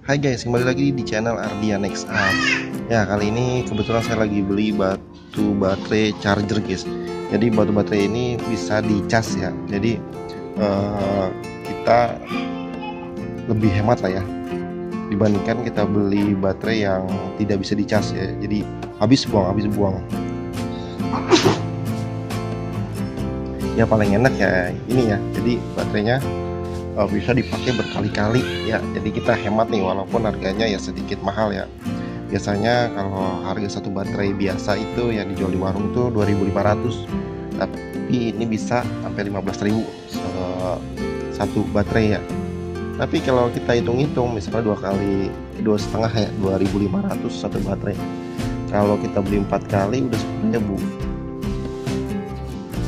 Hai guys, kembali lagi di channel Ardian XA. Ya, kali ini kebetulan saya lagi beli batu baterai charger guys. Jadi batu baterai ini bisa dicas ya. Jadi kita lebih hemat lah ya dibandingkan kita beli baterai yang tidak bisa dicas ya. Jadi habis buang. Ya paling enak ya ini ya. Jadi baterainya bisa dipakai berkali-kali ya, jadi kita hemat nih walaupun harganya ya sedikit mahal ya. Biasanya kalau harga satu baterai biasa itu yang dijual di warung itu 2.500, tapi ini bisa sampai 15.000 satu baterai ya. Tapi kalau kita hitung-hitung misalnya 2,5 ya 2.500 satu baterai. Kalau kita beli 4 kali udah 10.000.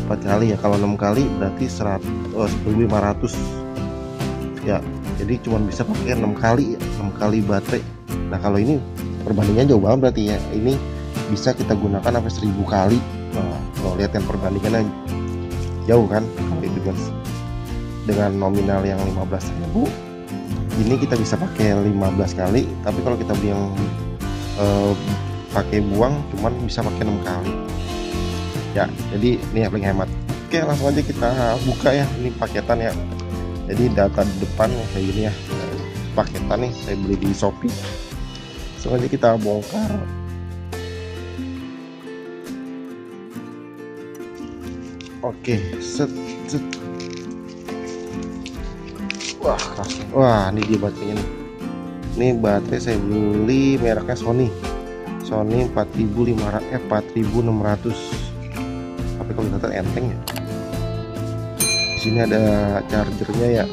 4 kali ya, kalau 6 kali berarti 1.500 ya, jadi cuma bisa pakai 6 kali baterai. Nah kalau ini perbandingannya jauh banget berarti ya, ini bisa kita gunakan sampai 1000 kali. Nah kalau lihat yang perbandingannya jauh kan, kalau itu dengan nominal yang 15.000 ini kita bisa pakai 15 kali, tapi kalau kita beli yang pakai buang cuman bisa pakai 6 kali ya. Jadi ini yang paling hemat. Oke, langsung aja kita buka ya, ini paketan ya. Jadi data di depan kayak gini ya, paketan nih saya beli di Shopee. Langsung aja kita bongkar. Oke, set. Wah keras. Wah ini dia baterainya nih. Ini baterai saya beli mereknya Sony 4.600. Tapi kalau data enteng ya. Di sini ada chargernya ya,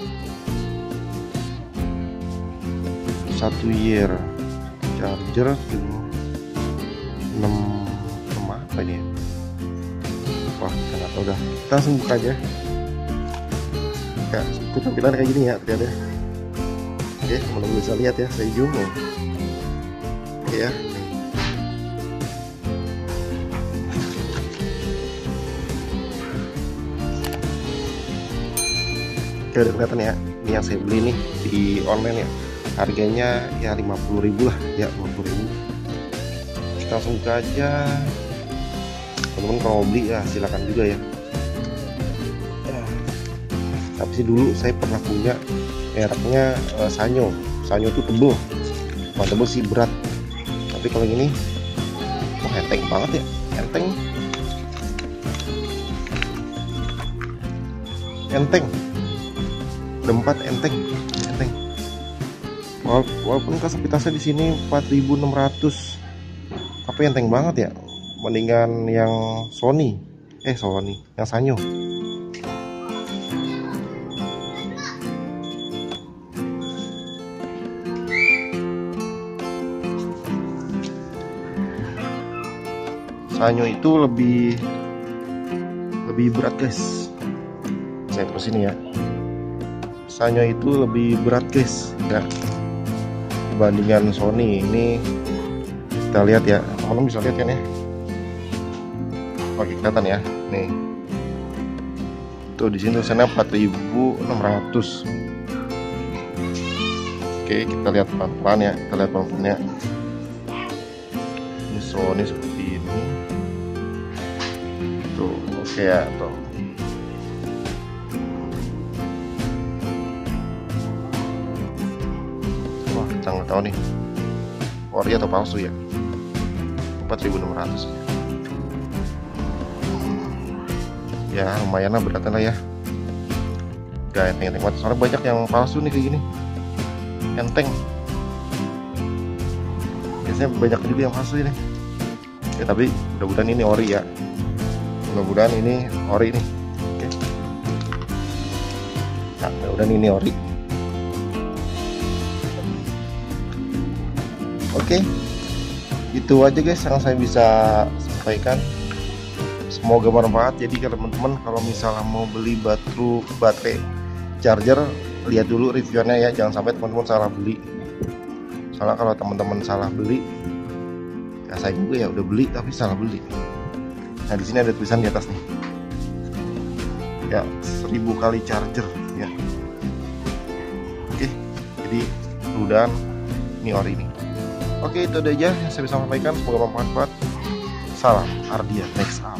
1 year charger 6 apa ini ya? Wah kita nggak tahu dah, kita langsung buka aja ya. Itu tampilan kayak gini ya ternyata. Oke, teman-teman bisa lihat ya, saya zoom ya. Oke ya, udah kelihatan ya. Ini yang saya beli nih di online ya, harganya ya 50.000 lah ya, 50.000. Kita langsung buka aja. Teman-teman kalau mau beli ya silakan juga ya. Tapi sih dulu saya pernah punya mereknya Sanyo itu tebel, bukan tebel sih, berat. Tapi kalau ini enteng banget ya, enteng. Udah 4 enteng. Walaupun kapasitasnya di sini 4.600, tapi enteng banget ya, mendingan yang Sony, yang Sanyo. Sanyo itu lebih berat guys. Saya terus ini ya. Sanyo itu lebih berat guys ya, dibandingkan Sony. Ini kita lihat ya, teman-teman bisa lihat kan ya. Oke, kelihatan ya nih, tuh di sini tulisannya 4.600. Oke, kita lihat pelan-pelan ya, ini Sony seperti ini tuh. Oke ya tuh. Kita nggak tahu nih ori atau palsu ya. 4.600 ya, lumayan lah beratnya lah ya. Gak enteng banget, soalnya banyak yang palsu nih kayak gini, enteng. Biasanya banyak juga yang palsu ini ya, tapi mudah-mudahan ini ori ya, mudah-mudahan ini ori nih. Oke, nah, mudah-mudahan ini ori. Oke, itu aja guys yang saya bisa sampaikan. Semoga bermanfaat. Jadi teman-teman kalau misalnya mau beli baterai charger, lihat dulu reviewnya ya, jangan sampai teman-teman salah beli. Soalnya kalau teman-teman salah beli, ya saya juga ya udah beli tapi salah beli. Nah di sini ada tulisan di atas nih ya, 1000 kali charger ya. Oke, jadi mudah Mi ori ini. Oke, itu aja yang saya bisa sampaikan, semoga bermanfaat. Salam Ardian Next Up.